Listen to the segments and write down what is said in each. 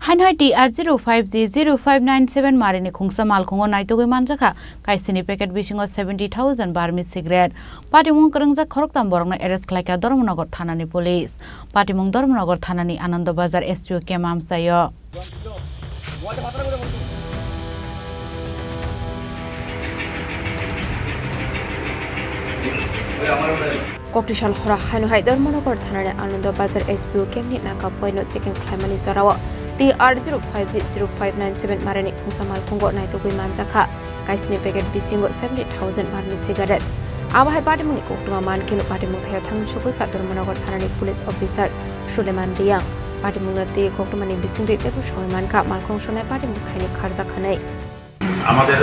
Hanhai TR05G-0597 Marini Khungsa Malkhungo Naitugwi Mankha Kaisni packet Bisingo 70,000 Burmese cigarette. Patimung Khorang Khorang Borong arrest Klaika Dormonagar Thanani police. Patimung Dormonagar Thanani Ananda Bazar STO Kemam Sayo. Cocktail Khorang Hanhai Dormonagar Thanani Ananda Bazar SPO Kemni Naka Point chicken Climani Sorawa. TR05G-0597 Marini Khungsa Malkhungo Naitugwi Mankha Kaisni packet Bisingo 70,000 Burmese cigarettes. Abahai Patimuni Kokuma Mankha Patimung Thang Shukui Dormonagar Thanani police officers Suleman Liang Patimungati Kokumani Bisingo Tepushoy Mankha Malkhung Shone Patimung Thani Kharza Khanai আমাদের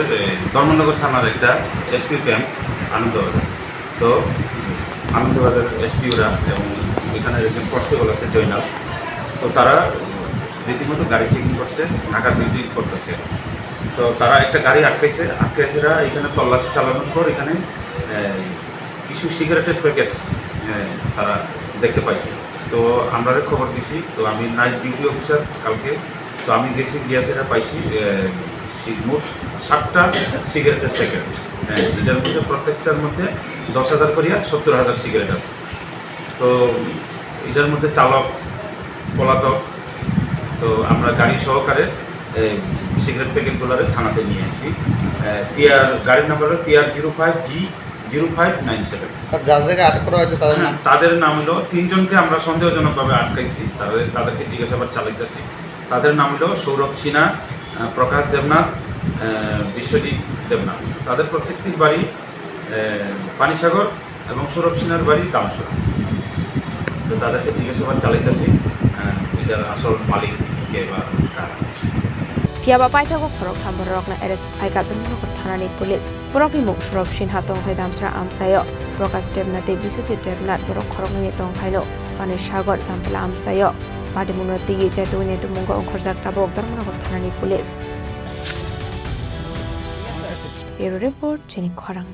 ধর্মনগর থানার একটা SP camp Anandabazar তো আনন্দবাজার এসপিওরা এবং এখানে একজন constable আছে জয়নাল তো তারা রীতিমতো গাড়ি চেকিং করছে ঢাকা ডিউটি করতেছে তো তারা একটা গাড়ি আটকাইছেরা এখানে তল্লাশি চালানোর পর এখানে কিছু সিগারেটের প্যাকেট তারা দেখতে পাইছে তো আমরা খবর দিছি তো আমি নাইট ডিউটি অফিসার কালকে তো আমি গেছি গিয়াছেরা পাইছি মোট 7টা সিগারেটের প্যাকেট এটার মধ্যে প্রত্যেকটার মধ্যে 10,000 করিয়া 70,000 সিগারেট আছে তো এটার মধ্যে চালক পলাতক তো আমরা গাড়ি সহকারে সিগারেট প্যাকেটগুলোরে থানাতে নিয়ে আসছি গাড়ির নাম্বার হলো TR05G-0597 যাদেরকে আটক করা হয়েছে তাদের নাম হলো 3 জনকে আমরা সন্দেহজনকভাবে আটকাইছি তাদেরকে জিজ্ঞাসাবাদ চালাইতেছি তাদের নাম হলো সৌরভ সিনহা প্রকাশ দেবনাথ বিশ্বজিৎ দেবনাথ তাদের প্রত্যেকটির বাড়ি পানিসাগর এবং সৌরভ সিনহার বাড়ি দামসর তো তাদেরকে জিজ্ঞাসাবাদ চালাইতেছি এটার আসল মালিক কে বা কারা Fiaba Paitago Khorang Hamborokna arrest Aika Dormonagar Thanani police Borokni Muk Shrov Shinha Tongkhai Damsra Amsayo Prokas Devnate Bisusi Devnat Borok Khorangni Tongkhailo Pani Shagor Sampala Amsayo Patimunati Jaituni Tumungo Khorjak Tabok Dormonagar Thanani police Bureau report Chini Khorang